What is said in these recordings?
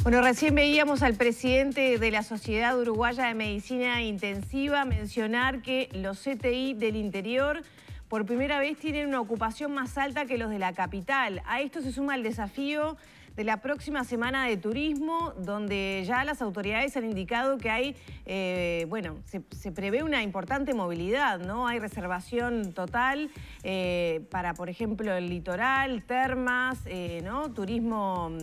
Bueno, recién veíamos al presidente de la Sociedad Uruguaya de Medicina Intensiva mencionar que los CTI del interior por primera vez tienen una ocupación más alta que los de la capital. A esto se suma el desafío de la próxima semana de turismo, donde ya las autoridades han indicado que hay, se prevé una importante movilidad, ¿no? Hay reservación total para, por ejemplo, el litoral, termas, ¿no? Turismo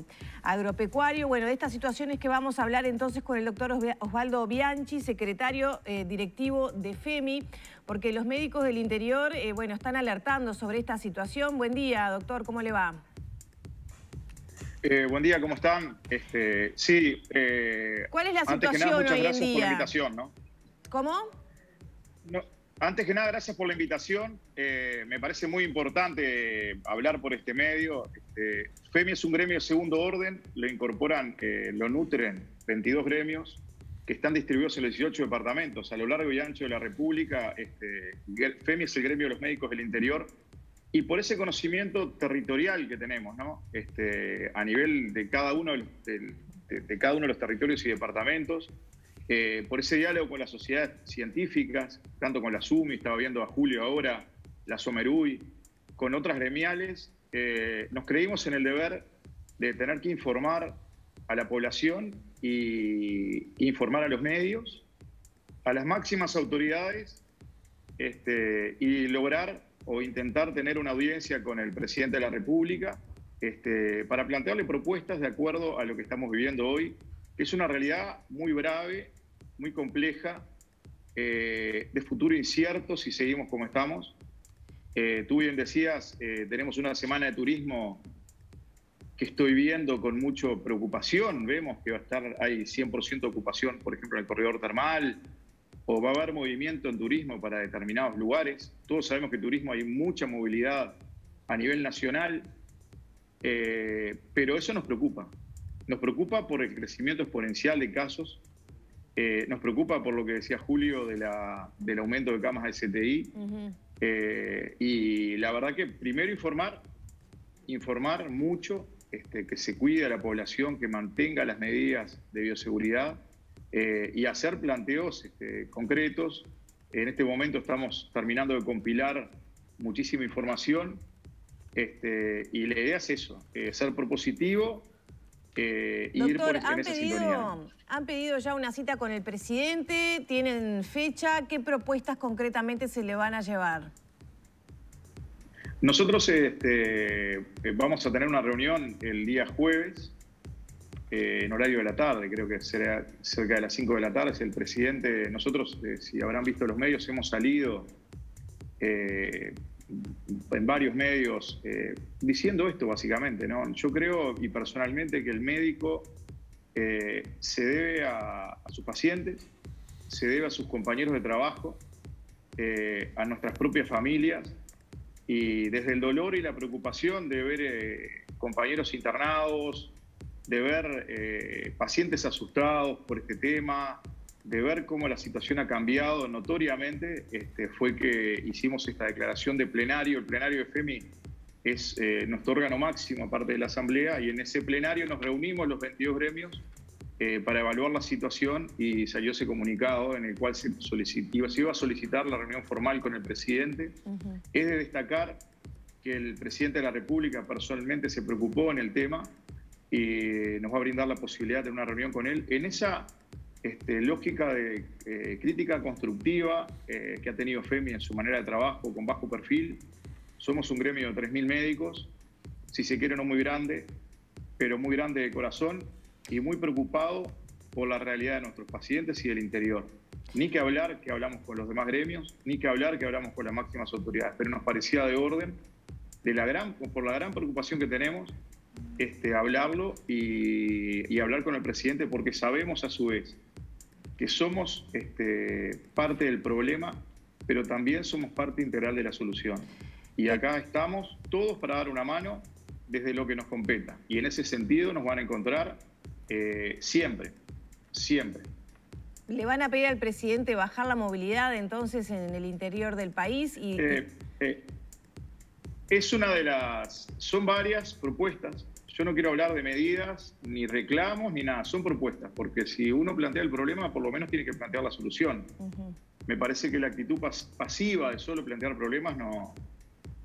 agropecuario. Bueno, de estas situaciones que vamos a hablar entonces con el doctor Osvaldo Bianchi, secretario directivo de FEMI, porque los médicos del interior, están alertando sobre esta situación. Buen día, doctor, ¿cómo le va? Buen día, ¿cómo están? ¿Cuál es la antes que nada, situación muchas hoy en gracias por la día? invitación, ¿no? ¿Cómo? No, antes que nada, gracias por la invitación. Me parece muy importante hablar por este medio. FEMI es un gremio de segundo orden, lo nutren 22 gremios que están distribuidos en los 18 departamentos a lo largo y ancho de la República. FEMI es el gremio de los médicos del interior. Y por ese conocimiento territorial que tenemos, ¿no? A nivel de cada uno de cada uno de los territorios y departamentos, por ese diálogo con las sociedades científicas, tanto con la SUMI, estaba viendo a Julio ahora, la SOMERUI, con otras gremiales, nos creímos en el deber de tener que informar a la población y informar a los medios, a las máximas autoridades, y lograr o intentar tener una audiencia con el presidente de la República para plantearle propuestas de acuerdo a lo que estamos viviendo hoy, que es una realidad muy grave, muy compleja, de futuro incierto si seguimos como estamos. Tú bien decías, tenemos una semana de turismo que estoy viendo con mucha preocupación. Vemos que hay 100% ocupación, por ejemplo, en el corredor termal, o va a haber movimiento en turismo para determinados lugares. Todos sabemos que en turismo hay mucha movilidad a nivel nacional, pero eso nos preocupa. Nos preocupa por el crecimiento exponencial de casos, nos preocupa por lo que decía Julio del aumento de camas de CTI, y la verdad que primero informar mucho, que se cuide a la población, que mantenga las medidas de bioseguridad, y hacer planteos concretos. En este momento estamos terminando de compilar muchísima información, y la idea es eso, ser propositivo y Doctor, ir en esa sintonía. ¿han pedido ya una cita con el presidente? ¿Tienen fecha? ¿Qué propuestas concretamente se le van a llevar? Nosotros vamos a tener una reunión el día jueves, en horario de la tarde, creo que será cerca de las 5 de la tarde. Es el presidente. Nosotros, si habrán visto los medios, hemos salido en varios medios diciendo esto básicamente, ¿no? Yo creo y personalmente que el médico se debe a sus pacientes, se debe a sus compañeros de trabajo, a nuestras propias familias, y desde el dolor y la preocupación de ver compañeros internados, de ver pacientes asustados por este tema, de ver cómo la situación ha cambiado notoriamente, fue que hicimos esta declaración de plenario. El plenario de FEMI es nuestro órgano máximo, aparte de la Asamblea, y en ese plenario nos reunimos los 22 gremios para evaluar la situación, y salió ese comunicado en el cual se iba a solicitar la reunión formal con el presidente. Es de destacar que el presidente de la República personalmente se preocupó en el tema, y nos va a brindar la posibilidad de una reunión con él en esa lógica de crítica constructiva que ha tenido FEMI en su manera de trabajo, con bajo perfil. Somos un gremio de 3.000 médicos, si se quiere no muy grande, pero muy grande de corazón, y muy preocupado por la realidad de nuestros pacientes y del interior. Ni que hablar que hablamos con los demás gremios, ni que hablar que hablamos con las máximas autoridades, pero nos parecía de orden, por la gran preocupación que tenemos, hablarlo y hablar con el presidente, porque sabemos a su vez que somos parte del problema, pero también somos parte integral de la solución. Y acá estamos todos para dar una mano desde lo que nos competa. Y en ese sentido nos van a encontrar siempre, siempre. ¿Le van a pedir al presidente bajar la movilidad entonces en el interior del país? Es una de las... Son varias propuestas. Yo no quiero hablar de medidas, ni reclamos, ni nada. Son propuestas, porque si uno plantea el problema, por lo menos tiene que plantear la solución. Me parece que la actitud pasiva de solo plantear problemas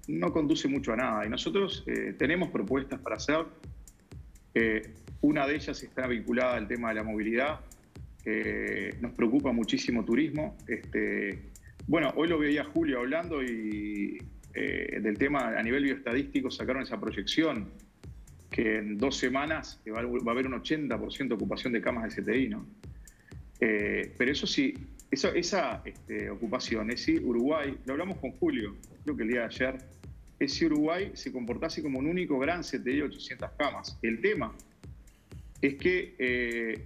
no conduce mucho a nada. Y nosotros tenemos propuestas para hacer. Una de ellas está vinculada al tema de la movilidad. Nos preocupa muchísimo turismo. Bueno, hoy lo veía Julio hablando y del tema a nivel bioestadístico sacaron esa proyección que en 2 semanas va a haber un 80% de ocupación de camas de CTI, ¿no? Pero eso sí, esa ocupación es si Uruguay, lo hablamos con Julio, creo que el día de ayer, es si Uruguay se comportase como un único gran CTI de 800 camas. El tema es que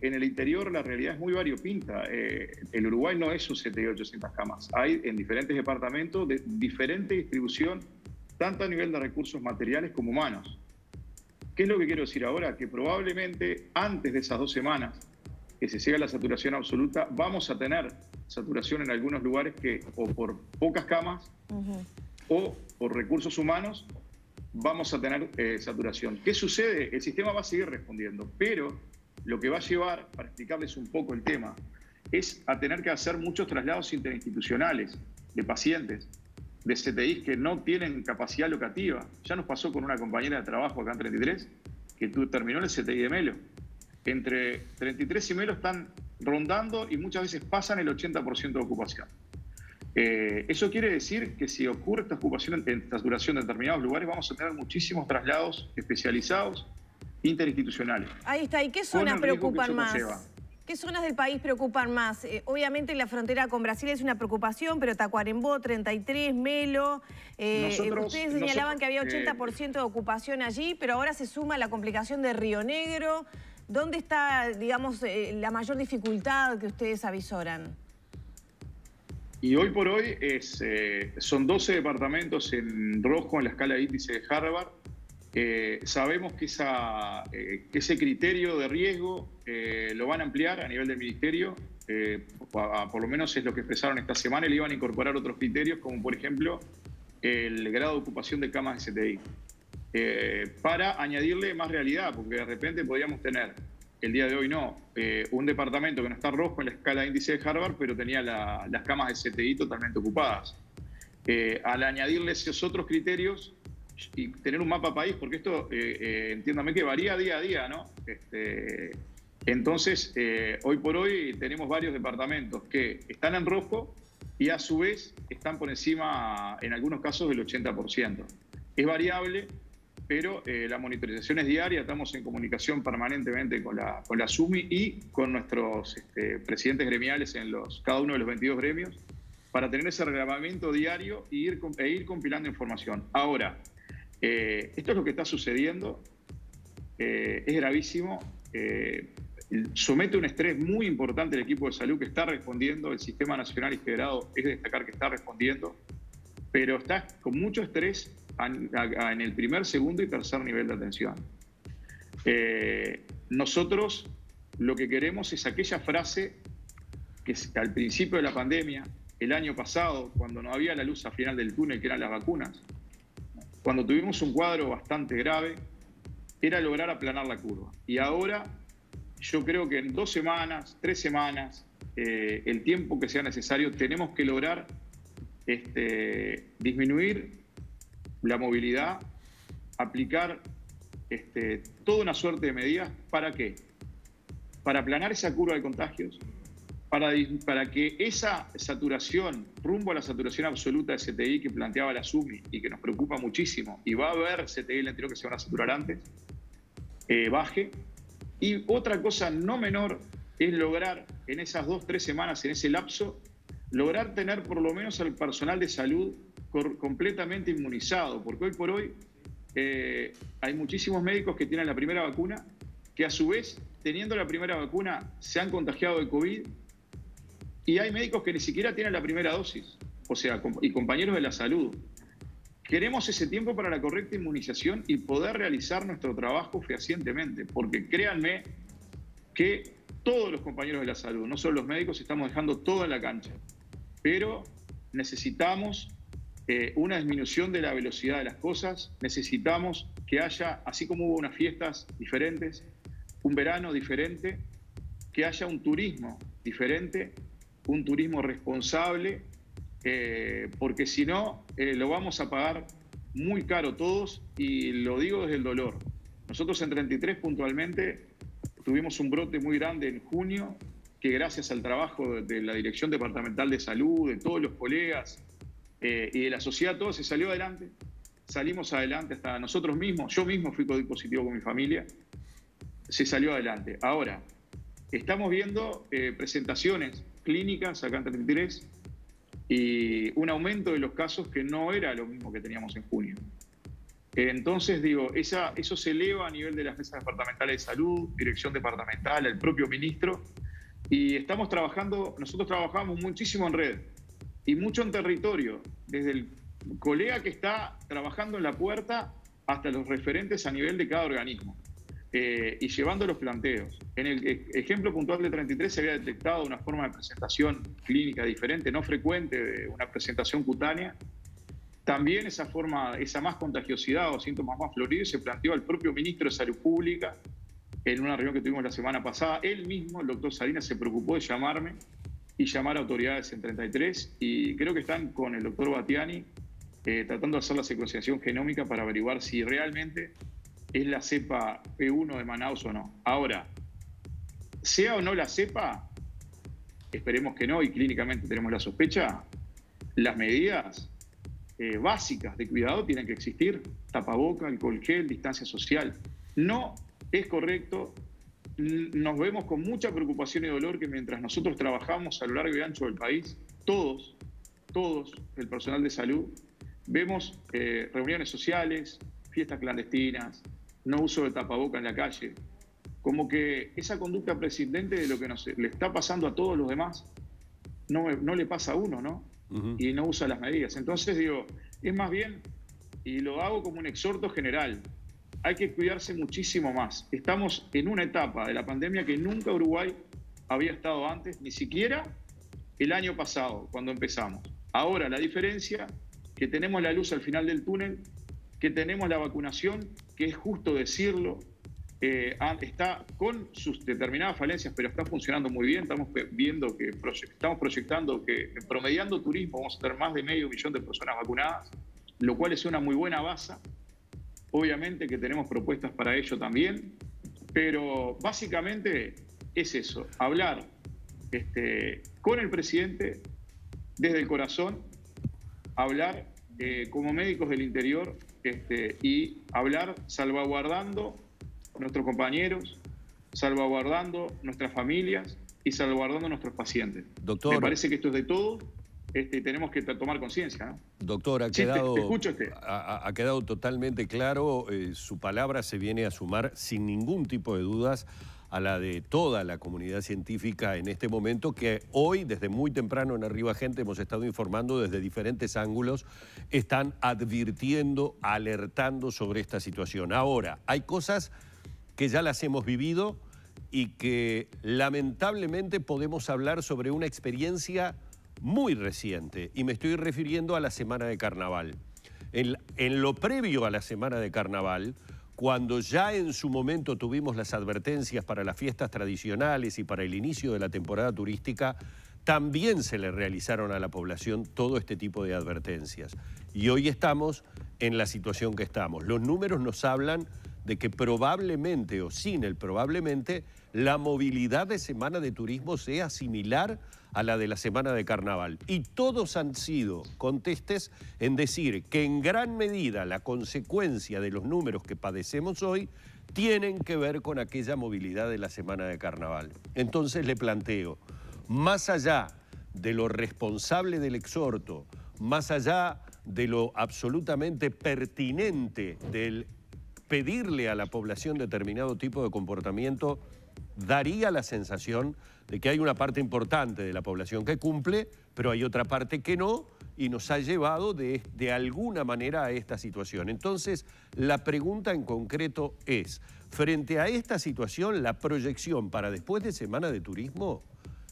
en el interior la realidad es muy variopinta. El Uruguay no es un CTI de 800 camas. Hay en diferentes departamentos de diferente distribución, tanto a nivel de recursos materiales como humanos. ¿Qué es lo que quiero decir ahora? Que probablemente antes de esas 2 semanas que se llegue a la saturación absoluta, vamos a tener saturación en algunos lugares que o por pocas camas o por recursos humanos vamos a tener saturación. ¿Qué sucede? El sistema va a seguir respondiendo, pero lo que va a llevar, para explicarles un poco el tema, es a tener que hacer muchos traslados interinstitucionales de pacientes, de CTIs que no tienen capacidad locativa. Ya nos pasó con una compañera de trabajo acá en 33, que terminó en el CTI de Melo. Entre 33 y Melo están rondando y muchas veces pasan el 80% de ocupación. Eso quiere decir que si ocurre esta ocupación en saturación de determinados lugares, vamos a tener muchísimos traslados especializados interinstitucionales. Ahí está. ¿Y qué zonas preocupan más? ¿Qué zonas del país preocupan más? Obviamente la frontera con Brasil es una preocupación, pero Tacuarembó, 33, Melo. Ustedes señalaban que había 80% de ocupación allí, pero ahora se suma la complicación de Río Negro. ¿Dónde está, digamos, la mayor dificultad que ustedes avisoran? Y hoy por hoy son 12 departamentos en rojo en la escala de índice de Harvard. Sabemos que ese criterio de riesgo lo van a ampliar a nivel del ministerio. Por lo menos es lo que expresaron esta semana. Le iban a incorporar otros criterios, como por ejemplo el grado de ocupación de camas de CTI. Para añadirle más realidad, porque de repente podríamos tener, el día de hoy no, un departamento que no está rojo en la escala de índice de Harvard, pero tenía las camas de CTI totalmente ocupadas. Al añadirle esos otros criterios y tener un mapa país, porque esto, entiéndame que varía día a día, ¿no? Entonces, hoy por hoy tenemos varios departamentos que están en rojo y a su vez están por encima, en algunos casos, del 80%. Es variable, pero la monitorización es diaria, estamos en comunicación permanentemente con la SUMI y con nuestros presidentes gremiales en cada uno de los 22 gremios para tener ese reglamento diario e ir compilando información. Ahora, esto es lo que está sucediendo, es gravísimo, somete un estrés muy importante al equipo de salud que está respondiendo, el Sistema Nacional Integrado es de destacar que está respondiendo, pero está con mucho estrés en el primer, segundo y tercer nivel de atención. Nosotros lo que queremos es aquella frase que al principio de la pandemia, el año pasado, cuando no había la luz al final del túnel, que eran las vacunas, cuando tuvimos un cuadro bastante grave, era lograr aplanar la curva. Y ahora yo creo que en 2 semanas, 3 semanas, el tiempo que sea necesario, tenemos que lograr disminuir la movilidad, aplicar toda una suerte de medidas. ¿Para qué? Para aplanar esa curva de contagios, para que esa saturación, rumbo a la saturación absoluta de CTI que planteaba la SUMI y que nos preocupa muchísimo, y va a haber CTI en el interior que se van a saturar antes, baje. Y otra cosa no menor es lograr en esas 2-3 semanas, en ese lapso, lograr tener por lo menos al personal de salud completamente inmunizado, porque hoy por hoy hay muchísimos médicos que tienen la primera vacuna, que a su vez, teniendo la primera vacuna, se han contagiado de COVID, y hay médicos que ni siquiera tienen la primera dosis, o sea, y compañeros de la salud. Queremos ese tiempo para la correcta inmunización y poder realizar nuestro trabajo fehacientemente, porque créanme que todos los compañeros de la salud, no solo los médicos, estamos dejando todo en la cancha, pero necesitamos una disminución de la velocidad de las cosas. Necesitamos que haya, así como hubo unas fiestas diferentes, un verano diferente, que haya un turismo diferente, un turismo responsable, porque si no, lo vamos a pagar muy caro todos, y lo digo desde el dolor. Nosotros en 33 puntualmente tuvimos un brote muy grande en junio, que gracias al trabajo de la Dirección Departamental de Salud, de todos los colegas y de la sociedad, todo se salió adelante. Salimos adelante hasta nosotros mismos. Yo mismo fui COVID positivo con mi familia. Se salió adelante. Ahora, estamos viendo presentaciones clínicas acá en 33 y un aumento de los casos que no era lo mismo que teníamos en junio. Entonces, digo, eso se eleva a nivel de las mesas departamentales de salud, dirección departamental, el propio ministro, y estamos trabajando, nosotros trabajamos muchísimo en red y mucho en territorio, desde el colega que está trabajando en la puerta hasta los referentes a nivel de cada organismo, y llevando los planteos. En el ejemplo puntual de 33 se había detectado una forma de presentación clínica diferente, no frecuente, de una presentación cutánea. También esa forma, esa más contagiosidad o síntomas más floridos se planteó al propio ministro de Salud Pública en una reunión que tuvimos la semana pasada. Él mismo, el doctor Salinas, se preocupó de llamarme y llamar a autoridades en 33, y creo que están con el doctor Batiani tratando de hacer la secuenciación genómica para averiguar si realmente es la cepa P1 de Manaus o no. Ahora, sea o no la cepa, esperemos que no, y clínicamente tenemos la sospecha, las medidas básicas de cuidado tienen que existir: tapaboca, alcohol gel, distancia social. No es correcto, nos vemos con mucha preocupación y dolor que mientras nosotros trabajamos a lo largo y ancho del país, todos el personal de salud, vemos reuniones sociales, fiestas clandestinas, no uso de tapaboca en la calle, como que esa conducta prescindente de lo que le está pasando a todos los demás, no le pasa a uno, ¿no? Y no usa las medidas. Entonces digo, es más bien, y lo hago como un exhorto general, hay que cuidarse muchísimo más. Estamos en una etapa de la pandemia que nunca Uruguay había estado antes, ni siquiera el año pasado, cuando empezamos. Ahora la diferencia, que tenemos la luz al final del túnel, que tenemos la vacunación, que es justo decirlo, está con sus determinadas falencias, pero está funcionando muy bien. Estamos viendo que estamos proyectando que promediando turismo vamos a tener más de 500 000 de personas vacunadas, lo cual es una muy buena base. Obviamente que tenemos propuestas para ello también, pero básicamente es eso, hablar con el presidente desde el corazón, hablar como médicos del interior, y hablar salvaguardando nuestros compañeros, salvaguardando nuestras familias y salvaguardando nuestros pacientes. Doctor, me parece que esto es de todo, tenemos que tomar conciencia, ¿no? Doctor, te escucho. Ha quedado totalmente claro, su palabra se viene a sumar sin ningún tipo de dudas a la de toda la comunidad científica en este momento, que hoy, desde muy temprano en Arriba Gente, hemos estado informando desde diferentes ángulos, están advirtiendo, alertando sobre esta situación. Ahora, hay cosas que ya las hemos vivido y que lamentablemente podemos hablar sobre una experiencia muy reciente, y me estoy refiriendo a la semana de Carnaval. En lo previo a la semana de Carnaval, cuando ya en su momento tuvimos las advertencias para las fiestas tradicionales y para el inicio de la temporada turística, también se le realizaron a la población todo este tipo de advertencias. Y hoy estamos en la situación que estamos. Los números nos hablan de que probablemente, o sin el probablemente, la movilidad de semana de turismo sea similar a la de la semana de Carnaval. Y todos han sido contestes en decir que en gran medida la consecuencia de los números que padecemos hoy tienen que ver con aquella movilidad de la semana de Carnaval. Entonces le planteo, más allá de lo responsable del exhorto, más allá de lo absolutamente pertinente del pedirle a la población determinado tipo de comportamiento, daría la sensación de que hay una parte importante de la población que cumple, pero hay otra parte que no, y nos ha llevado de alguna manera a esta situación. Entonces, la pregunta en concreto es, frente a esta situación, la proyección para después de Semana de Turismo,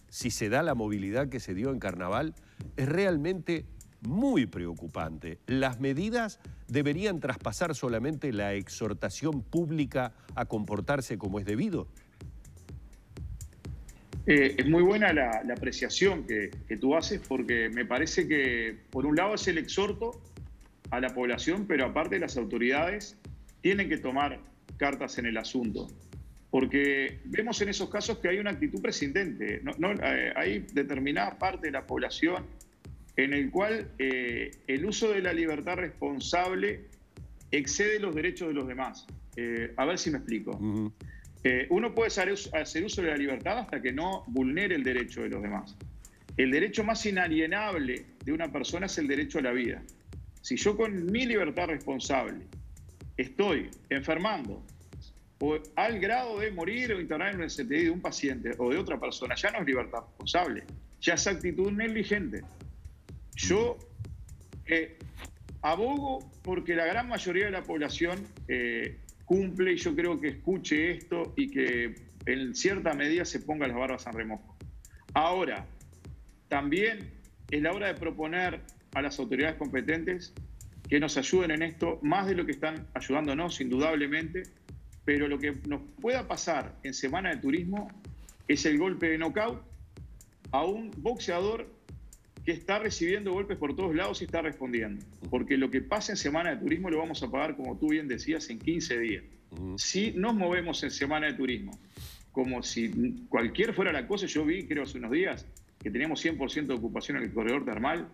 si se da la movilidad que se dio en Carnaval, es realmente muy preocupante. ¿Las medidas deberían traspasar solamente la exhortación pública a comportarse como es debido? Es muy buena la apreciación que tú haces, porque me parece que, por un lado, es el exhorto a la población, pero aparte las autoridades tienen que tomar cartas en el asunto, porque vemos en esos casos que hay una actitud prescindente. Hay determinada parte de la población en el cual el uso de la libertad responsable excede los derechos de los demás. A ver si me explico. Uno puede hacer uso de la libertad hasta que no vulnere el derecho de los demás. El derecho más inalienable de una persona es el derecho a la vida. Si yo con mi libertad responsable estoy enfermando o al grado de morir o internar en un CTI de un paciente o de otra persona, ya no es libertad responsable, ya es actitud negligente. Yo abogo porque la gran mayoría de la población cumple, y yo creo que escuche esto y que en cierta medida se ponga las barbas en remojo. Ahora, también es la hora de proponer a las autoridades competentes que nos ayuden en esto, más de lo que están ayudándonos, indudablemente, pero lo que nos pueda pasar en Semana de Turismo es el golpe de knockout a un boxeador que está recibiendo golpes por todos lados y está respondiendo. Porque lo que pasa en Semana de Turismo lo vamos a pagar, como tú bien decías, en 15 días. Si nos movemos en Semana de Turismo como si cualquier fuera la cosa, yo vi, creo, hace unos días, que teníamos 100% de ocupación en el corredor termal,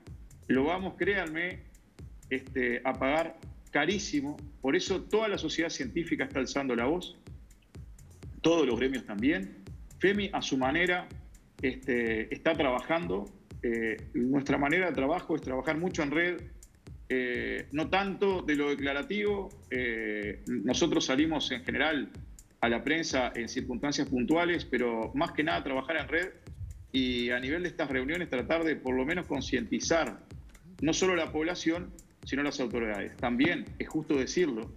lo vamos, créanme, a pagar carísimo. Por eso toda la sociedad científica está alzando la voz, todos los gremios también. FEMI, a su manera, está trabajando. Nuestra manera de trabajo es trabajar mucho en red, no tanto de lo declarativo. Nosotros salimos en general a la prensa en circunstancias puntuales, pero más que nada trabajar en red y a nivel de estas reuniones tratar de por lo menos concientizar no solo la población, sino las autoridades. También es justo decirlo,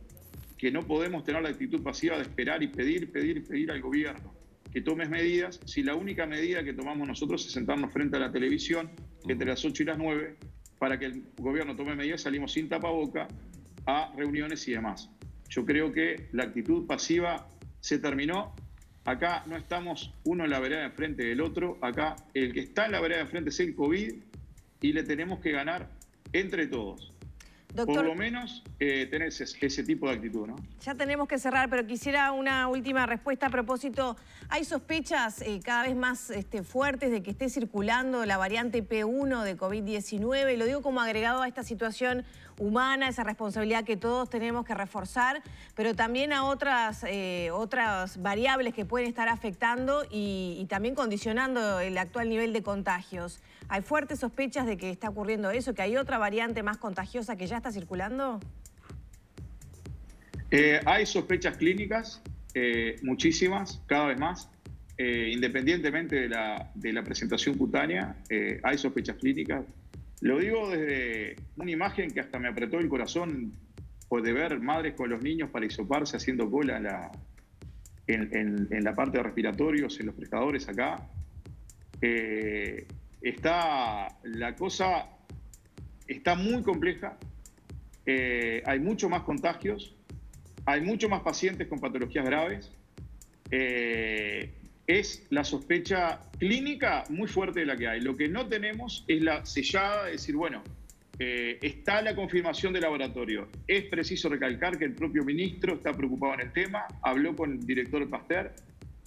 que no podemos tener la actitud pasiva de esperar y pedir al gobierno que tome medidas, si la única medida que tomamos nosotros es sentarnos frente a la televisión entre las 8 y las 9 para que el gobierno tome medidas, salimos sin tapaboca a reuniones y demás. Yo creo que la actitud pasiva se terminó. Acá no estamos uno en la vereda de enfrente del otro, acá el que está en la vereda de enfrente es el COVID y le tenemos que ganar entre todos. Doctor, por lo menos tener ese tipo de actitud, ¿no? Ya tenemos que cerrar, pero quisiera una última respuesta a propósito. Hay sospechas cada vez más fuertes de que esté circulando la variante P1 de COVID-19. Lo digo como agregado a esta situación humana, esa responsabilidad que todos tenemos que reforzar, pero también a otras variables que pueden estar afectando y también condicionando el actual nivel de contagios. ¿Hay fuertes sospechas de que está ocurriendo eso, que hay otra variante más contagiosa que ya está circulando? Hay sospechas clínicas, muchísimas, cada vez más. Independientemente de la presentación cutánea, hay sospechas clínicas. Lo digo desde una imagen que hasta me apretó el corazón, pues, de ver madres con los niños para hisoparse haciendo cola en la parte de respiratorios, en los prestadores acá. La cosa está muy compleja, hay mucho más contagios, hay mucho más pacientes con patologías graves. Es la sospecha clínica muy fuerte de la que hay. Lo que no tenemos es la sellada de decir, bueno, está la confirmación del laboratorio. Es preciso recalcar que el propio ministro está preocupado en el tema, habló con el director Pasteur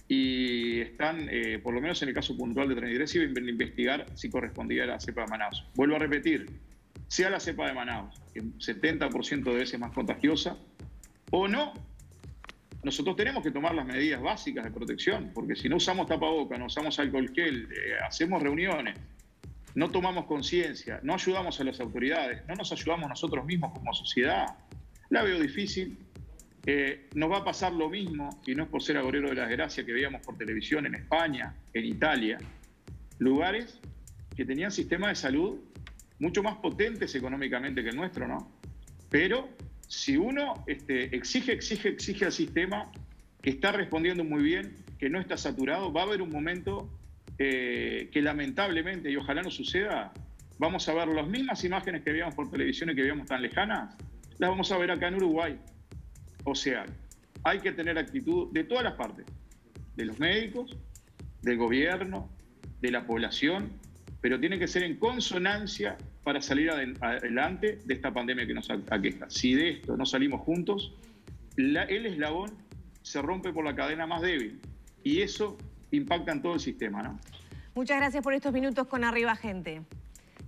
y están, por lo menos en el caso puntual de 33, iban a investigar si correspondía a la cepa de Manaus. Vuelvo a repetir, sea la cepa de Manaus, que 70% de veces más contagiosa, o no, nosotros tenemos que tomar las medidas básicas de protección, porque si no usamos tapabocas, no usamos alcohol gel, hacemos reuniones, no tomamos conciencia, no ayudamos a las autoridades, no nos ayudamos nosotros mismos como sociedad, la veo difícil. Nos va a pasar lo mismo, y no es por ser agorero de la desgracia, que veíamos por televisión en España, en Italia, lugares que tenían sistemas de salud mucho más potentes económicamente que el nuestro, ¿no? Pero si uno exige al sistema, que está respondiendo muy bien, que no está saturado, va a haber un momento que lamentablemente, y ojalá no suceda, vamos a ver las mismas imágenes que veíamos por televisión y que veíamos tan lejanas, las vamos a ver acá en Uruguay. O sea, hay que tener actitud de todas las partes, de los médicos, del gobierno, de la población, pero tiene que ser en consonancia para salir adelante de esta pandemia que nos aqueja. Si de esto no salimos juntos, el eslabón se rompe por la cadena más débil y eso impacta en todo el sistema, ¿no? Muchas gracias por estos minutos con Arriba Gente.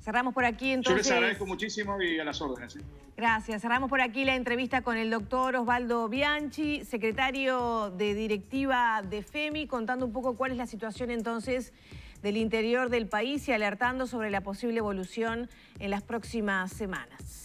Cerramos por aquí entonces. Yo les agradezco muchísimo y a las órdenes. ¿Sí? Gracias. Cerramos por aquí la entrevista con el doctor Osvaldo Bianchi, secretario de directiva de FEMI, contando un poco cuál es la situación entonces del interior del país y alertando sobre la posible evolución en las próximas semanas.